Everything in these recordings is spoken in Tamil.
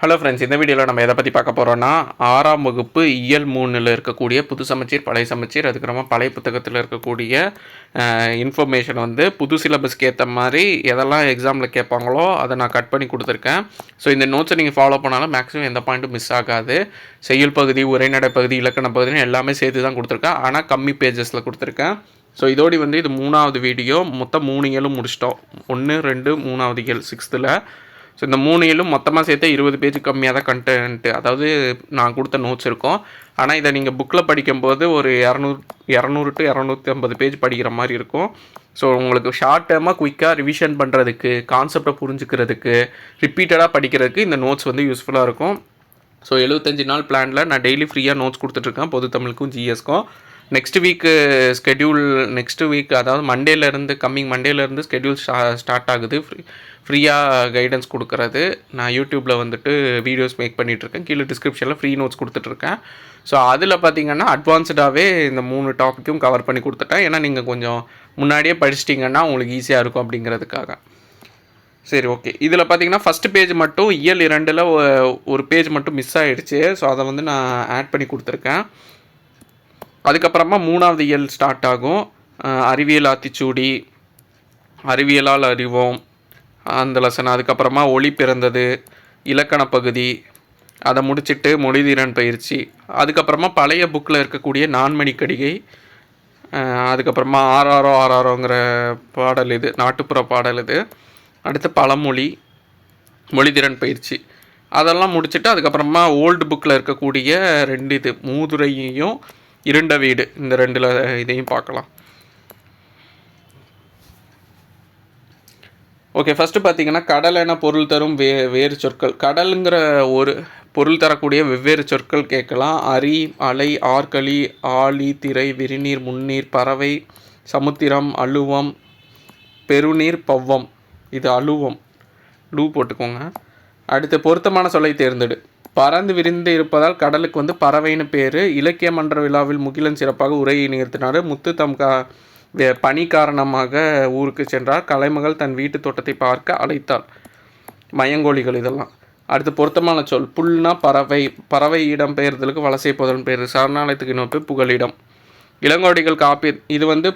ஹலோ ஃப்ரெண்ட்ஸ், இந்த வீடியோவில் நம்ம எதை பற்றி பார்க்க போகிறோன்னா 6ஆம் வகுப்பு இயல் 3ல் இருக்கக்கூடிய புது சமச்சீர், பழைய சமச்சீர், அதுக்கப்புறமா பழைய புத்தகத்தில் இருக்கக்கூடிய இன்ஃபர்மேஷன் வந்து புது சிலபஸ்க்கு ஏற்ற மாதிரி எதெல்லாம் எக்ஸாமில் கேட்பாங்களோ அதை நான் கட் பண்ணி கொடுத்துருக்கேன். ஸோ இந்த நோட்ஸை நீங்கள் ஃபாலோ பண்ணாலும் மேக்ஸிமம் எந்த பாயிண்ட்டும் மிஸ் ஆகாது. செய்யுள் பகுதி, உரைநடை பகுதி, இலக்கண பகுதின்னு எல்லாமே சேர்த்து தான் கொடுத்துருக்கேன். ஆனால் கம்மி பேஜஸில் கொடுத்துருக்கேன். ஸோ இதோடு வந்து இது 3வது வீடியோ. மொத்தம் 3 இயலும் முடிச்சிட்டோம். 1, 2, 3வது இயல் 6th. ஸோ இந்த 3 இயலும் மொத்தமாக சேர்த்து 20 பேஜ் கம்மியாக தான் கண்டென்ட்டு, அதாவது நான் கொடுத்த நோட்ஸ் இருக்கும். ஆனால் இதை நீங்கள் புக்கில் படிக்கும்போது ஒரு 200 to 250 பேஜ் படிக்கிற மாதிரி இருக்கும். ஸோ உங்களுக்கு ஷார்ட் டேர்மாக குயிக்காக ரிவிஷன் பண்ணுறதுக்கு, கான்செப்டை புரிஞ்சுக்கிறதுக்கு, ரிப்பீட்டடாக படிக்கிறதுக்கு இந்த நோட்ஸ் வந்து யூஸ்ஃபுல்லாக இருக்கும். ஸோ 75 நாள் பிளானில் நான் டெய்லி ஃப்ரீயாக நோட்ஸ் கொடுத்துட்ருக்கேன், பொது தமிழுக்கும் ஜிஎஸ்க்கும். நெக்ஸ்ட் வீக்கு ஸ்கெட்யூல், அதாவது கம்மிங் மண்டேலேருந்து ஸ்கெட்யூல் ஸ்டார்ட் ஆகுது. ஃப்ரீயாக கைடன்ஸ் கொடுக்குறது. நான் யூடியூப்பில் வந்துட்டு வீடியோஸ் மேக் பண்ணிகிட்ருக்கேன். கீழே டிஸ்கிரிப்ஷனில் ஃப்ரீ நோட்ஸ் கொடுத்துட்ருக்கேன். ஸோ அதில் பார்த்திங்கன்னா அட்வான்ஸ்டாகவே இந்த 3 டாப்பிக்கும் கவர் பண்ணி கொடுத்துட்டேன். ஏன்னா நீங்கள் கொஞ்சம் முன்னாடியே படிச்சிட்டிங்கன்னா உங்களுக்கு ஈஸியாக இருக்கும் அப்படிங்கிறதுக்காக. சரி, ஓகே. இதில் பார்த்திங்கன்னா ஃபஸ்ட்டு பேஜ் மட்டும் இயல் 2ல் ஒரு பேஜ் மட்டும் மிஸ் ஆகிடுச்சு. ஸோ அதை வந்து நான் ஆட் பண்ணி கொடுத்துருக்கேன். அதுக்கப்புறமா 3வது இயல் ஸ்டார்ட் ஆகும். அறிவியல் ஆத்திச்சூடி, அறிவியலால் அறிவோம் அந்த லெசன். அதுக்கப்புறமா ஒளி பிறந்தது, இலக்கண பகுதி, அதை முடிச்சுட்டு மொழிதிறன் பயிற்சி. அதுக்கப்புறமா பழைய புக்கில் இருக்கக்கூடிய நான்மணிக்கடிகை, அதுக்கப்புறமா ஆறாரோங்கிற பாடல், இது நாட்டுப்புற பாடல். இது அடுத்து பழமொழி, மொழிதிறன் பயிற்சி, அதெல்லாம் முடிச்சுட்டு அதுக்கப்புறமா ஓல்டு புக்கில் இருக்கக்கூடிய 2 இது மூதுரையையும் இருண்ட வீடு, இந்த 2 இதையும் பார்க்கலாம். ஓகே, ஃபஸ்ட்டு பார்த்தீங்கன்னா கடல் என பொருள் தரும் வேறு சொற்கள். கடலுங்கிற ஒரு பொருள் தரக்கூடிய வெவ்வேறு சொற்கள் கேட்கலாம். அரி, அலை, ஆற்களி, ஆழி, திரை, விரிநீர், முன்னீர், பறவை, சமுத்திரம், அழுவம், பெருநீர், பவ்வம். இது அழுவம், லூ போட்டுக்கோங்க. அடுத்து பொருத்தமான சொல்லை தேர்ந்தெடு. பறந்து விரிந்து இருப்பதால் கடலுக்கு வந்து பறவைன்னு பேர். இலக்கிய மன்ற விழாவில் முகிலன் சிறப்பாக உரையை நிகழ்த்தினார். முத்து தம் பணி காரணமாக ஊருக்கு சென்றார். கலைமகள் தன் வீட்டு தோட்டத்தை பார்க்க அழைத்தாள். மயங்கோழிகள் இதெல்லாம். அடுத்து பொருத்தமான சொல். புல்னா பறவை, பறவை இடம் பெயர்தலுக்கு வலசை போதல் பேர். சரணாலயத்துக்கு இன்னொரு புகலிடம். இளங்கோடிகள் காப்பி, இது வந்து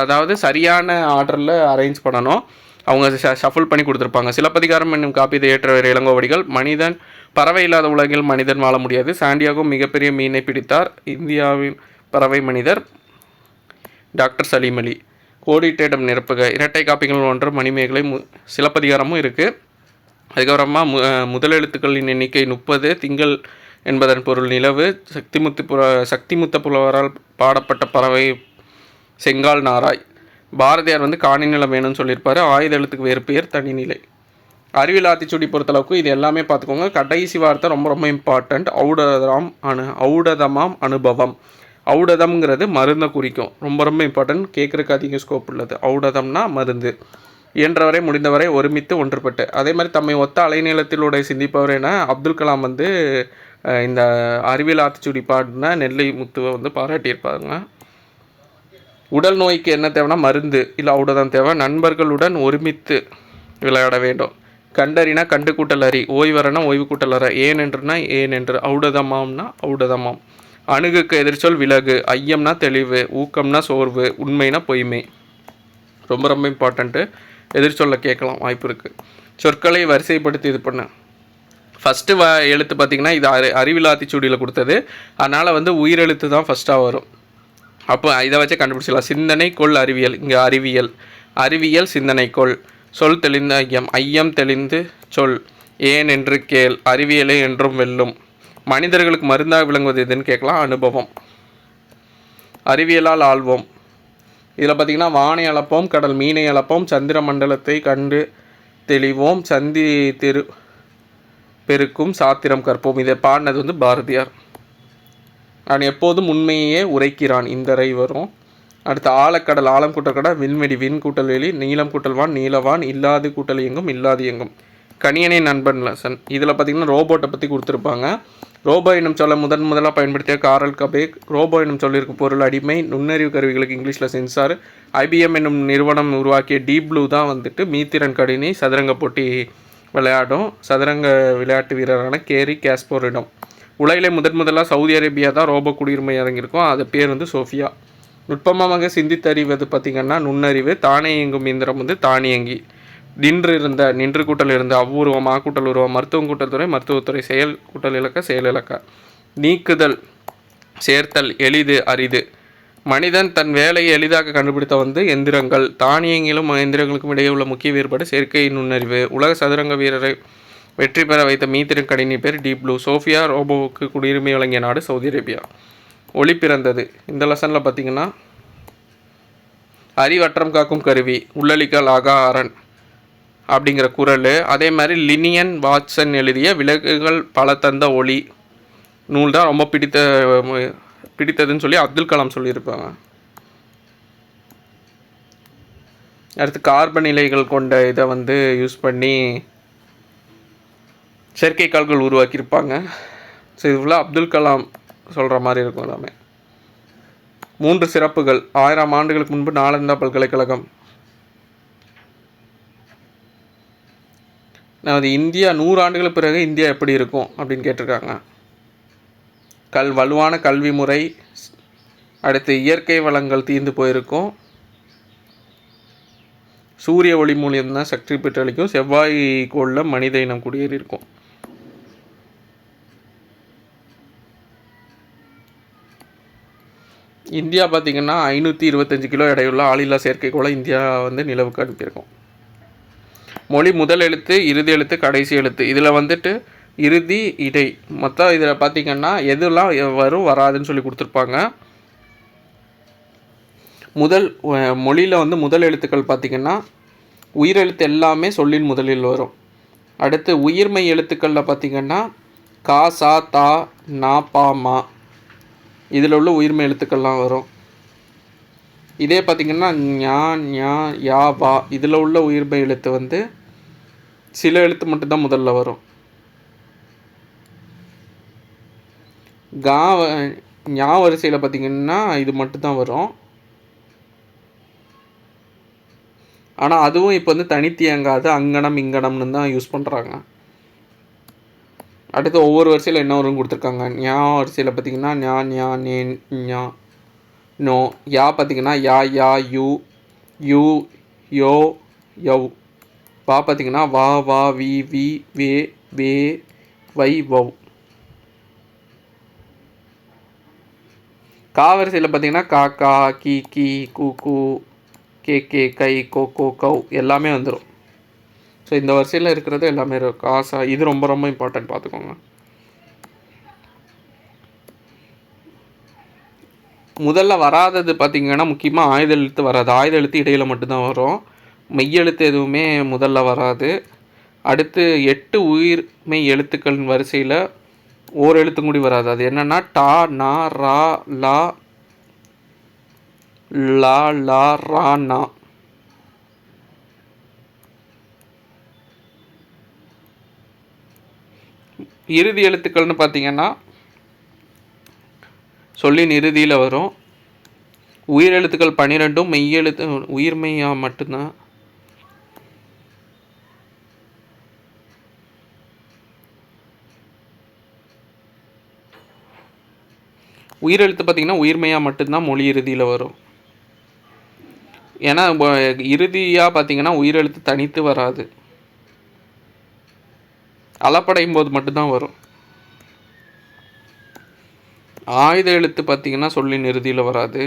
அதாவது சரியான ஆர்டரில் அரேஞ்ச் பண்ணணும். அவங்க ஷஃபிள் பண்ணி கொடுத்துருப்பாங்க. சிலப்பதிகாரம் என்னும் காப்பீதை ஏற்றவர் இளங்கோவடிகள். மனிதன், பறவை இல்லாத உலகில் மனிதன் வாழ முடியாது. சாண்டியாகோ மிகப்பெரிய மீனை பிடித்தார். இந்தியாவின் பறவை மனிதர் டாக்டர் சலீம் அலி. கோடிட்டேடம் நிரப்புக. இரட்டை காப்பிகள் ஒன்று மணிமேகலை. சிலப்பதிகாரமும் இருக்குது. அதுக்கப்புறமா முதலெழுத்துக்களின் எண்ணிக்கை 30. திங்கள் என்பதன் பொருள் நிலவு. சக்திமுத்த புலவரால் பாடப்பட்ட பறவை செங்கால் நாராய். பாரதியார் வந்து காணி நிலம் வேணும்னு சொல்லியிருப்பார். ஆயுத எழுத்துக்கு வேறு பெயர் தனிநிலை. அறிவியல் ஆத்திச்சூடி பொறுத்தளவுக்கு இது எல்லாமே பார்த்துக்கோங்க. கடைசி வார்த்தை ரொம்ப ரொம்ப இம்பார்ட்டண்ட். ஔடதமாம் அனுபவம். ஔடதம்ங்கிறது மருந்தை குறிக்கும். ரொம்ப ரொம்ப இம்பார்ட்டன்ட், கேட்குறக்கு அதிக ஸ்கோப் உள்ளது. ஔடதம்னா மருந்து. இயன்றவரை முடிந்தவரை ஒருமித்து ஒன்றுபட்டு. அதே மாதிரி தம்மை ஒத்த அலைநீளத்திலோட சிந்திப்பவர் என அப்துல் கலாம் வந்து இந்த அறிவியல் ஆத்திச்சூடி பாடின நெல்லை முத்துவை வந்து பாராட்டியிருப்பாங்க. உடல் நோய்க்கு என்ன தேவைன்னா மருந்து இல்லை ஔடதம் தேவை. நண்பர்களுடன் ஒருமித்து விளையாட வேண்டும். கண்டறினா கண்டு கூட்டல் அறி. ஓய்வரனா ஓய்வு கூட்டல் அற. ஏன் என்றுனா ஏன் என்று. ஔடதமாம்னா ஔடதமாம். அணுகுக்கு எதிர்ச்சொல் விலகு. ஐயம்னா தெளிவு. ஊக்கம்னா சோர்வு. உண்மைனா பொய்மை. ரொம்ப ரொம்ப இம்பார்ட்டண்ட்டு. எதிர்ச்சொல்ல கேட்கலாம், வாய்ப்பு இருக்குது. சொற்களை வரிசைப்படுத்தி இது பண்ண. ஃபஸ்ட்டு எழுத்து பார்த்திங்கன்னா இது அறிவியல் ஆத்திச்சூடியில் கொடுத்தது. அதனால் வந்து உயிரெழுத்து தான் ஃபஸ்ட்டாக வரும். அப்போ இதை வச்சே கண்டுபிடிச்சிடலாம். சிந்தனை கொள் அறிவியல். இங்கே அறிவியல், அறிவியல் சிந்தனை கொள். சொல் தெளிந்த ஐயம், ஐயம் தெளிந்து சொல். ஏன் என்று கேள், அறிவியலை என்றும் வெல்லும். மனிதர்களுக்கு மருந்தாக விளங்குவது எதுன்னு கேட்கலாம், அனுபவம். அறிவியலால் ஆள்வோம். இதில் பார்த்திங்கன்னா வானை அளப்போம், கடல் மீனை அளப்போம், சந்திர மண்டலத்தை கண்டு தெளிவோம், சந்தி பெருக்கும் சாத்திரம் கற்போம். இதை பாடினது வந்து பாரதியார். நான் எப்போதும் உண்மையே உரைக்கிறான், இந்த ரை வரும். அடுத்து ஆழக்கடல், ஆழம் கூட்டல் கடல், விண்வெளி, விண் கூட்டல் வெளி, நீளம் கூட்டல்வான், நீலவான், இல்லாது கூட்டல் இயங்கும், இல்லாது இயங்கும். கணியனை நண்பன் லெசன். இதில் பார்த்திங்கன்னா ரோபோட்டை பற்றி கொடுத்துருப்பாங்க. ரோபோ என்னும் சொல்ல முதலாக பயன்படுத்திய காரல் கபேக். ரோபோ என்னும் சொல்லியிருக்கும் பொருள் அடிமை. நுண்ணறிவு கருவிகளுக்கு இங்கிலீஷில் சென்சார். IBM என்னும் நிறுவனம் உருவாக்கிய டீப் ப்ளூ தான் வந்துட்டு மீத்திறன் கணினி சதுரங்க போட்டி விளையாடும் சதுரங்க விளையாட்டு வீரரான கேரி காஸ்பரோவிடம். உலகிலே முதலாக சவுதி அரேபியா தான் ரோபோ குடியுரிமை இறங்கியிருக்கும். அது பேர் வந்து சோஃபியா. நுட்பமாக சிந்தித்தறிவது பார்த்திங்கன்னா நுண்ணறிவு. தானே இயங்கும் இயந்திரம் வந்து தானியங்கி. நின்று கூட்டல் இருந்த அவ்வூர்வம் கூட்டல் உருவம் மருத்துவம் கூட்டல் துறை மருத்துவத்துறை செயல் கூட்டல் இலக்க செயல் இலக்க. நீக்குதல் சேர்த்தல் எளிது அரிது. மனிதன் தன் வேலையை எளிதாக கண்டுபிடித்த வந்து எந்திரங்கள். தானியங்களும் எந்திரங்களுக்கும் இடையே உள்ள முக்கிய வேறுபாடு செயற்கை நுண்ணறிவு. உலக சதுரங்க வீரரை வெற்றி பெற வைத்த மீத்திரன் கணினி பேர் டீப் ப்ளூ. சோஃபியா ரோபோவுக்கு குடியுரிமை வழங்கிய நாடு சவுதி அரேபியா. ஒளி பிறந்தது. இந்த லெசனில் பார்த்திங்கன்னா அறிவற்றம் காக்கும் கருவி உள்ளளிக்கல் ஆகாரன் அப்படிங்கிற குரல். அதே மாதிரி லினியன் வாட்சன் எழுதிய விலங்குகள் பல தந்த ஒளி நூல் தான் ரொம்ப பிடித்ததுன்னு சொல்லி அப்துல் கலாம் சொல்லியிருப்பாங்க. அடுத்து கார்பன் இலைகள் கொண்ட இதை வந்து யூஸ் பண்ணி செயற்கைக்கால்கள் உருவாக்கியிருப்பாங்க. ஸோ இது ஃபுல்லாக அப்துல் கலாம் சொல்கிற மாதிரி இருக்கும் எல்லாமே. 3 சிறப்புகள். 1000 ஆண்டுகளுக்கு முன்பு நாலந்தா பல்கலைக்கழகம். அது இந்தியா 100 ஆண்டுகளுக்கு பிறகு இந்தியா எப்படி இருக்கும் அப்படின்னு கேட்டிருக்காங்க. வலுவான கல்வி முறை. அடுத்து இயற்கை வளங்கள் தீர்ந்து போயிருக்கும். சூரிய ஒளி மூலியம்தான் சக்தி பெற்றளிக்கும். செவ்வாய் கோளில் மனித இனம் குடியேறி இருக்கும். இந்தியா பார்த்திங்கன்னா 525 கிலோ எடையுள்ள ஆளில்லா செயற்கைக்கோளை இந்தியா வந்து நிலவுக்கு அனுப்பியிருக்கோம். மொழி முதல் எழுத்து இறுதி எழுத்து கடைசி எழுத்து. இதில் வந்துட்டு இறுதி இடை மொத்தம் இதில் பார்த்திங்கன்னா எதுலாம் வரும் வராதுன்னு சொல்லி கொடுத்துருப்பாங்க. மொழியில் வந்து முதல் எழுத்துக்கள் பார்த்திங்கன்னா உயிரெழுத்து எல்லாமே சொல்லின் முதலில் வரும். அடுத்து உயிர்மெய் எழுத்துக்களில் பார்த்திங்கன்னா கா சா தா நா பா மா இதில் உள்ள உயிர்மெய் எழுத்துக்கள்லாம் வரும். இதே பார்த்திங்கன்னா ஞா ஞா யா வா இதில் உள்ள உயிர்மெய் எழுத்து வந்து சில எழுத்து மட்டும்தான் முதல்ல வரும். ஞா வரிசையில் பார்த்திங்கன்னா இது மட்டும்தான் வரும். ஆனால் அதுவும் இப்போ வந்து தனித்து இயங்காது. அங்கனம் இங்கனம்னு தான் யூஸ் பண்ணுறாங்க. அடுத்து ஒவ்வொரு வரிசையில் என்ன வரும்னு கொடுத்துருக்காங்க. ஞா வரிசையில் பார்த்திங்கன்னா ஞா ஞா நே ஞா நோ. யா பார்த்திங்கன்னா யா யா யூ யூ யோ யவ். வா பார்த்திங்கன்னா வா வா வி வி வே வே வை வவ். கா வரிசையில் பார்த்திங்கன்னா கா கா கி கி கு கு கே கே கை கோ கோ கவ் எல்லாமே வந்துடும். ஸோ இந்த வரிசையில் இருக்கிறது எல்லாமே காசா. இது ரொம்ப ரொம்ப இம்பார்ட்டன்ட் பார்த்துக்கோங்க. முதல்ல வராதது பார்த்திங்கன்னா முக்கியமாக ஆயுத எழுத்து வராது. ஆயுத எழுத்து இடையில் மட்டும்தான் வரும். மெய்யெழுத்து எதுவுமே முதல்ல வராது. அடுத்து 8 உயிர்மெய் எழுத்துக்களின் வரிசையில் ஓர் எழுத்து கூடி வராது. அது என்னென்னா டா நா ரா லா லா லா ரா நா. இறுதி எழுத்துக்கள்னு பார்த்திங்கன்னா சொல்லின் இறுதியில் வரும். உயிரெழுத்துக்கள் 12 மெய்யெழுத்து உயிர்மெய்யாக மட்டும்தான். உயிரெழுத்து பார்த்திங்கன்னா உயிர்மெய்யாக மட்டும்தான் மொழி இறுதியில் வரும். ஏன்னா இறுதியாக பார்த்திங்கன்னா உயிரெழுத்து தனித்து வராது. அளப்படையும் போது மட்டும்தான் வரும். ஆயுத எழுத்து பார்த்திங்கன்னா சொல்லின் இறுதியில் வராது.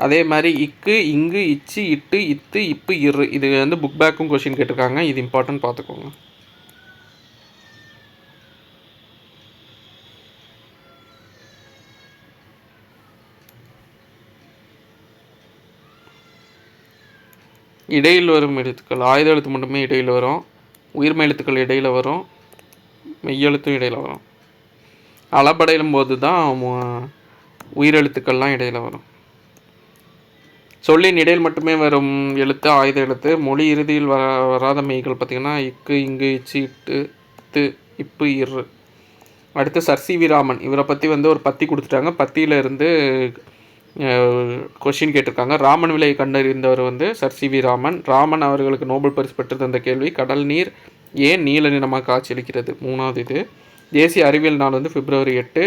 அதே மாதிரி இக்கு இங்கு இச்சு இட்டு இத்து இப்பு இரு இது வந்து புக் பேக்கும் கொஷின் கேட்டிருக்காங்க. இது இம்பார்ட்டன்ட் பார்த்துக்கோங்க. இடையில் வரும் எழுத்துக்கள் ஆயுத எழுத்து மட்டுமே இடையில் வரும். உயிர்மெய் எழுத்துக்கள் இடையில் வரும். மெய்யெழுத்தும் இடையில் வரும். அளபடையும் போது தான் உயிரெழுத்துக்கள்லாம் இடையில் வரும். சொல்லின் இடையில் மட்டுமே வரும் எழுத்து ஆயுத எழுத்து. மொழி இறுதியில் வராத மெய்கள் பார்த்திங்கன்னா இக்கு இங்கு இச்சு இட்டு இத்து இப்பு இரு. அடுத்து சர் சி வி ராமன். இவரை பற்றி வந்து ஒரு பத்தி கொடுத்துட்டாங்க. பத்தியில் இருந்து கொஷின் கேட்டிருக்காங்க. ராமன் விலையை கண்டறிந்தவர் வந்து sir C V Raman. Raman அவர்களுக்கு நோபல் பரிசு பெற்றது அந்த கேள்வி. கடல் நீர் ஏன் நீல நிறமாக காட்சியளிக்கிறது? 3வது இது. தேசிய அறிவியல் நாள் வந்து February 8.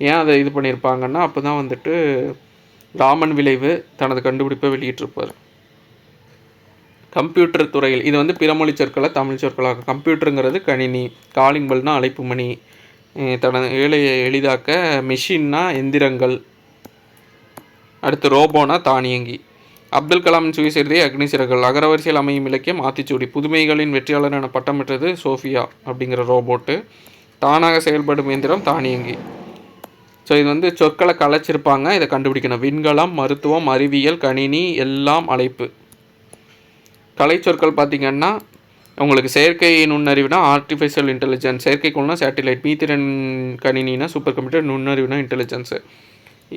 ஏன் அதை இது பண்ணியிருப்பாங்கன்னா அப்போ தான் வந்துட்டு ராமன் விளைவு தனது கண்டுபிடிப்பை வெளியிட்டிருப்பார். கம்ப்யூட்டர் துறையில் இது வந்து பிறமொழி சொற்களை தமிழ் சொற்களாக. கம்ப்யூட்டருங்கிறது கணினி, காலிங் பெல்னா அழைப்பு மணி, தனது வேலையை எளிதாக்க மிஷின்னா எந்திரங்கள், அடுத்து ரோபோனா தானியங்கி. அப்துல் கலாமின் சுயசரிதை அக்னி சிறகுகள். அகரவரிசையில் அமையும் இலக்கியம் ஆத்திச்சூடி. புதுமைகளின் வெற்றியாளர் என பட்டம் பெற்றது சோஃபியா அப்படிங்கிற ரோபோட்டு. தானாக செயல்படும் இயந்திரம் தானியங்கி. ஸோ இது வந்து சொற்களை கலைச்சிருப்பாங்க, இதை கண்டுபிடிக்கணும். விண்கலம், மருத்துவம், அறிவியல், கணினி, எல்லாம், அழைப்பு. கலை சொற்கள் பார்த்திங்கன்னா உங்களுக்கு செயற்கை நுண்ணறிவுனா ஆர்டிஃபிஷியல் இன்டெலிஜென்ஸ், செயற்கைக்கோள்னா சேட்டிலைட், மீத்திரன் கணினினா சூப்பர் கம்ப்யூட்டர், நுண்ணறிவுனா இன்டெலிஜென்ஸு.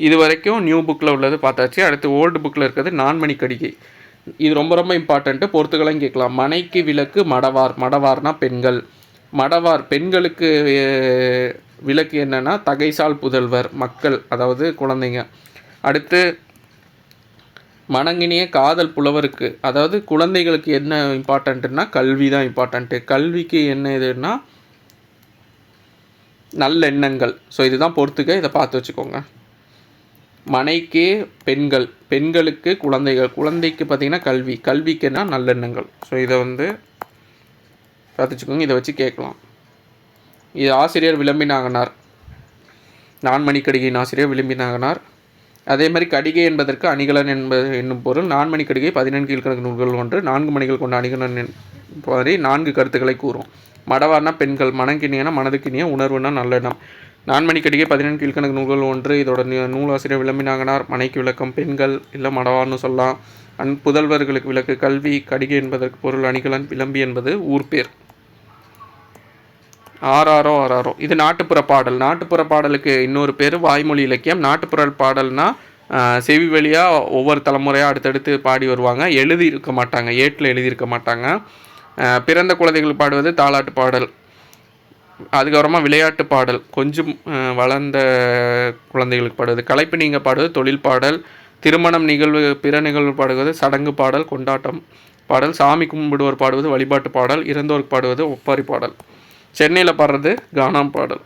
இது வரைக்கும் நியூ புக்கில் உள்ளது பார்த்தாச்சு. அடுத்து ஓல்டு புக்கில் இருக்கிறது நான்மணி கடிகை. இது ரொம்ப ரொம்ப இம்பார்ட்டண்ட்டு. பொறுத்துக்களையும் கேட்கலாம். மனைக்கு விளக்கு மடவார். மடவார்னா பெண்கள். மடவார் பெண்களுக்கு விளக்கு என்னென்னா தகைசால் புதல்வர், மக்கள், அதாவது குழந்தைங்க. அடுத்து மணங்கினிய காதல் புலவருக்கு, அதாவது குழந்தைகளுக்கு என்ன இம்பார்ட்டண்ட்டுன்னா கல்வி தான் இம்பார்ட்டண்ட்டு. கல்விக்கு என்ன இதுன்னா நல்லெண்ணங்கள். ஸோ இதுதான் பொறுத்துக்க, இதை பார்த்து வச்சுக்கோங்க. மனைக்கு பெண்கள், பெண்களுக்கு குழந்தைகள், குழந்தைக்கு பார்த்திங்கன்னா கல்வி, கல்விக்குன்னா நல்லெண்ணங்கள். ஸோ இதை வந்து பார்த்து வச்சுக்கோங்க, இதை வச்சு கேட்கலாம். இது ஆசிரியர் விளம்பினாகனார். நான்மணி கடிகையின் ஆசிரியர் விளம்பினாகனார். அதே மாதிரி கடிகை என்பதற்கு அணிகலன் என்னும் பொருள். நான்மணி கடிகை 14 கீழ்கணக்கு நூல்கள் ஒன்று. 4 மணிகள் கொண்ட அணிகலன் மாதிரி 4 கருத்துக்களை கூறும். மடவார்னா பெண்கள், மனங்கினியனா மனதுக்கினிய, உணர்வுனா நல்லெண்ணம். நான்மணி கடிகை 14 கீழ்கணக்கு நூல்கள் ஒன்று. இதோட நூலாசிரியர் விளம்பினாகனார். மனைக்கு விளக்கம் பெண்கள், இல்லை மடவார்னு சொல்லலாம். புதல்வர்களுக்கு விளக்கு கல்வி. கடிகை என்பதற்கு பொருள் அணிகலன். விளம்பி என்பது ஊர் பேர். ஆறாரோ ஆறாரோ இது நாட்டுப்புற பாடல். நாட்டுப்புற பாடலுக்கு இன்னொரு பேர் வாய்மொழி இலக்கியம். நாட்டுப்புற பாடல்னால் செவி வழியாக ஒவ்வொரு தலைமுறையாக அடுத்தடுத்து பாடி வருவாங்க. எழுதியிருக்க மாட்டாங்க, ஏட்டில் எழுதியிருக்க மாட்டாங்க. பிறந்த குழந்தைகள் பாடுவது தாலாட்டு பாடல். அதுக்கப்புறமா விளையாட்டு பாடல், கொஞ்சம் வளர்ந்த குழந்தைகளுக்கு பாடுவது. களைப்பு நீங்க பாடுவது தொழில் பாடல். திருமணம் நிகழ்வு பிற நிகழ்வு பாடுவது சடங்கு பாடல், கொண்டாட்டம் பாடல். சாமி கும்பிடுவோர் பாடுவது வழிபாட்டு பாடல். இறந்தோருக்கு பாடுவது ஒப்பாரி பாடல். சென்னையில் பாடுறது கானம் பாடல்.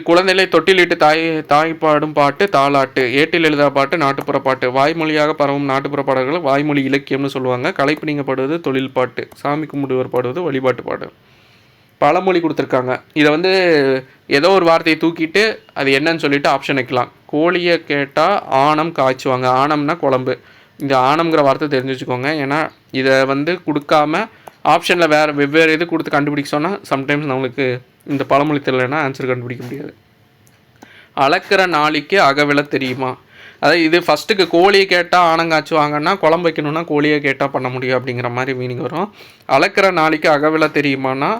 குழந்தைகளை தொட்டிலிட்டு தாய் பாடும் பாட்டு தாலாட்டு. ஏட்டில் எழுதா பாட்டு நாட்டுப்புற பாட்டு. வாய்மொழியாக பரவும் நாட்டுப்புற பாடல்கள் வாய்மொழி இலக்கியம்னு சொல்லுவாங்க. களைப்பு நீங்க பாடுவது தொழில் பாட்டு. சாமி கும்பிடுவோர் பாடுவது வழிபாட்டு பாடல். பழமொழி கொடுத்துருக்காங்க. இதை வந்து ஏதோ ஒரு வார்த்தையை தூக்கிட்டு அது என்னன்னு சொல்லிட்டு ஆப்ஷன் வைக்கலாம். கோழியை கேட்டால் ஆணம் காய்ச்சுவாங்க. ஆணம்னா குழம்பு. இந்த ஆணம்ங்கிற வார்த்தை தெரிஞ்சு வச்சுக்கோங்க. ஏன்னா இதை வந்து கொடுக்காம ஆப்ஷனில் வெவ்வேறு இது கொடுத்து கண்டுபிடிக்க சொன்னால் சம்டைம்ஸ் நம்மளுக்கு இந்த பழமொழி தெரியலைன்னா ஆன்சர் கண்டுபிடிக்க முடியாது. அளக்கிற நாளைக்கு அகவிலை தெரியுமா? அதாவது இது ஃபஸ்ட்டுக்கு கோழியை கேட்டால் ஆனங்காய்ச்சுவாங்கன்னா குழம்பு வைக்கணுன்னா கோழியை கேட்டால் பண்ண முடியும் அப்படிங்கிற மாதிரி மீனிங் வரும். அளக்கிற நாளைக்கு அகவிலை தெரியுமானா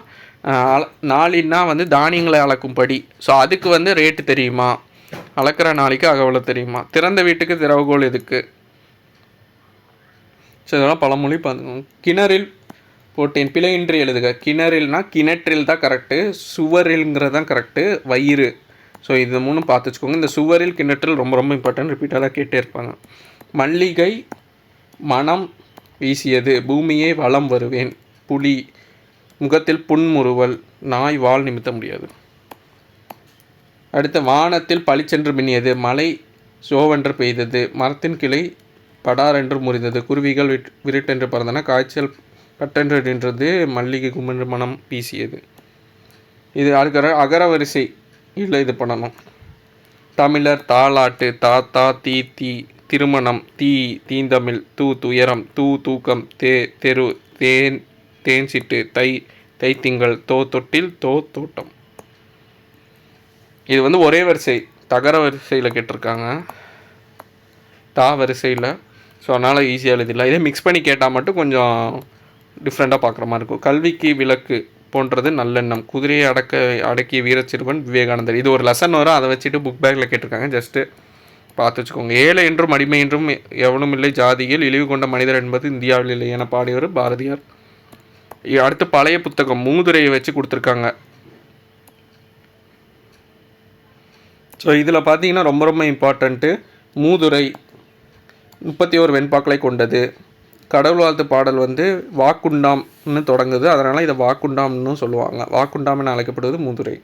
நாளின்னா வந்து தானியங்களை அளக்கும்படி. ஸோ அதுக்கு வந்து ரேட்டு தெரியுமா? அளக்கிற நாளைக்கு அகவிலை தெரியுமா? திறந்த வீட்டுக்கு திறவுகோல் எதுக்கு? ஸோ இதெல்லாம் பழமொழி பார்த்துக்கோங்க. கிணறில் போட்டேன் பிழையின்றி எழுதுக. கிணறில்னா கிணற்றில் தான் கரெக்டு, சுவரில்ங்கிறது தான் கரெக்டு. வயிறு. ஸோ இது மூணும் பார்த்து வச்சுக்கோங்க. இந்த சுவரில் கிணற்றில் ரொம்ப ரொம்ப இம்பார்ட்டன்ட், ரிப்பீட்டாக கேட்டே இருப்பாங்க. மல்லிகை மனம் வீசியது. பூமியை வலம் வருவேன். புலி. முகத்தில் புன்முறுவல். நாய் வால் நிமித்த முடியாது. அடுத்து வானத்தில் பளிச்சென்று மின்னியது. மழை சோவென்று பெய்தது. மரத்தின் கிளை படாரென்று முறிந்தது. குருவிகள் விருட்டென்று பறந்தன. காய்ச்சல் பட்டென்று நின்றது. மல்லிகை குமென்று மனம் வீசியது. இது அடுக்கிற அகரவரிசை இல்லை, இது பண்ணணும். தமிழர் தாலாட்டு. தாத்தா தீ தீ. திருமணம் தீ தீந்தமிழ். துயரம் தூக்கம். தெரு தேன் சிட்டு. தைத்திங்கள். தொட்டில் தோட்டம். இது வந்து ஒரே வரிசை, தகர வரிசையில் கேட்டிருக்காங்க, வரிசையில். ஸோ அதனால் ஈஸியாக எழுதிடலாம். இதே மிக்ஸ் பண்ணி கேட்டால் மட்டும் கொஞ்சம் டிஃப்ரெண்ட்டாக பார்க்குற மாதிரி இருக்கும். கல்விக்கு விளக்கு போன்றது நல்லெண்ணம். குதிரையை அடக்கிய வீரச்சிறுவன் விவேகானந்தர். இது ஒரு லெசன் வரும், அதை வச்சுட்டு புக் பேக்கில் கேட்டிருக்காங்க. ஜஸ்ட்டு பார்த்து வச்சுக்கோங்க. ஏழை என்றும் அடிமை என்றும் எவனும் இல்லை ஜாதியில், இழிவு கொண்ட மனிதர் என்பது இந்தியாவில் இல்லை என பாடியவர் பாரதியார். அடுத்து பழைய புத்தகம் மூதுரையை வச்சு கொடுத்துருக்காங்க. ஸோ ஸோ இதில் பார்த்தீங்கன்னா ரொம்ப ரொம்ப இம்பார்ட்டண்ட்டு மூதுரை 31 வெண்பாக்களை கொண்டது. கடவுள் வாழ்த்து பாடல் வந்து வாக்குண்டாம்னு தொடங்குது, அதனால் இதை வாக்குண்டாம்னு சொல்லுவாங்க. வாக்குண்டாம் என அழைக்கப்படுவது மூதுரை.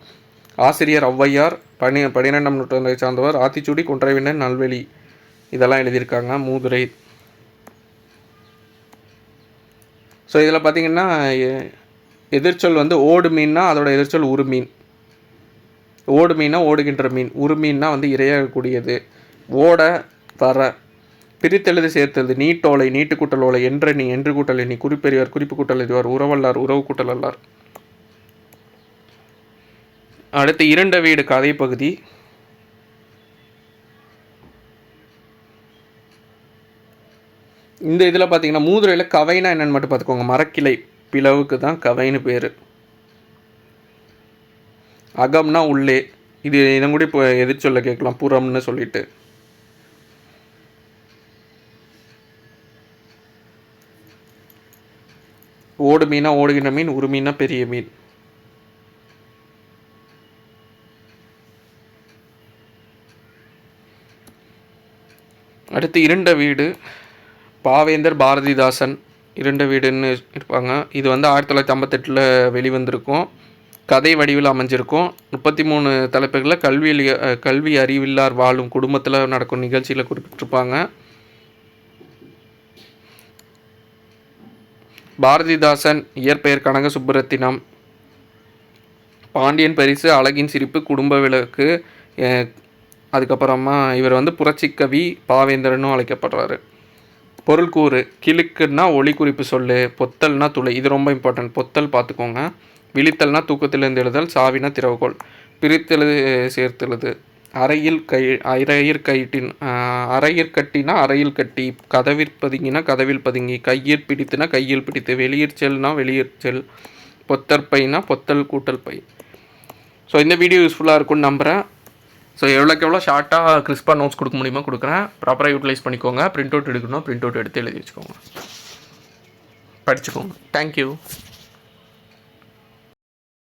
ஆசிரியர் ஔவையார், 12ஆம் நூற்றாண்டை சார்ந்தவர். ஆத்திச்சூடி, குன்றவினர், நல்வெளி இதெல்லாம் எழுதியிருக்காங்க. மூதுரை. ஸோ இதில் பார்த்திங்கன்னா எதிர்ச்சொல் வந்து ஓடு மீன்னா அதோட எதிர்ச்சொல் உருமீன். ஓடு மீன்னா ஓடுகின்ற மீன், உருமீன்னா வந்து இரையாகக்கூடியது. ஓட வர, பிரித்தெழுது சேர்த்தெழுது, நீட்டோலை நீட்டு கூட்டல் ஓலை, என்றெண்ணி என்று கூட்டல் எண்ணி, குறிப்பெறிவார் குறிப்பு கூட்டல் எறிவார், உறவல்லார் உறவு கூட்டல் அல்லார். அடுத்து இரண்ட வீடு கதை பகுதி. இந்த இதில் பார்த்தீங்கன்னா மூதுரையில் கவைனா என்னென்னு மட்டும் பார்த்துக்கோங்க. மரக்கிளை பிளவுக்கு தான் கவைன்னு பேர். அகம்னா உள்ளே, இது இதன் கூட இப்போ எதிர்ச்சொல்ல கேட்கலாம், புறம்னு சொல்லிட்டு. ஓடு மீனா ஓடுகின்ற மீன், உருமீனா பெரிய மீன். அடுத்து இரண்ட வீடு. பாவேந்தர், பாரதிதாசன் இரண்ட வீடுன்னு இருப்பாங்க. இது வந்து 1958 வெளிவந்திருக்கும். கதை வடிவில் அமைஞ்சிருக்கும். 33 தலைப்புகளில் கல்வி அறிவில்லார் வாழும் குடும்பத்தில் நடக்கும் நிகழ்ச்சியில் குறிப்பிட்டிருப்பாங்க. பாரதிதாசன் இயற்பெயர் கனக சுப்புரத்தினம். பாண்டியன் பரிசு, அழகின் சிரிப்பு, குடும்ப விளக்கு. அதுக்கப்புறமா இவர் வந்து புரட்சிக்கவி பாவேந்தரனும் அழைக்கப்படுறாரு. பொருள் கூறு. கிழக்குன்னா ஒளி குறிப்பு சொல்லு, பொத்தல்னா துளை, இது ரொம்ப இம்பார்ட்டன்ட், பொத்தல் பார்த்துக்கோங்க. விழித்தல்னா தூக்கத்திலிருந்து எழுதல், சாவினா திறவுகோல், பிரித்தெழுது சேர்த்தெழுது, அறையில் கட்டினா அறையில் கட்டி, கதவிற் பதுங்கினா கதவில் பதுங்கி, கையில் பிடித்துனா கையில் பிடித்து, வெளியிற் செல்னா வெளியிற் செல், பொத்தற்பைனா பொத்தல் கூட்டல் பை. ஸோ இந்த வீடியோ யூஸ்ஃபுல்லாக இருக்கும்னு நம்புகிறேன். ஸோ எவ்வளோக்கு எவ்வளோ ஷார்ட்டாக கிறிஸ்பாக நோட்ஸ் கொடுக்க முடியுமோ கொடுக்குறேன். ப்ராப்பராக யூட்டிலைஸ் பண்ணிக்கோங்க. பிரிண்ட் அவுட் எடுக்கணும், பிரிண்ட் அவுட் எடுத்து எழுதி வச்சுக்கோங்க, படிச்சுக்கோங்க. தேங்க்யூ.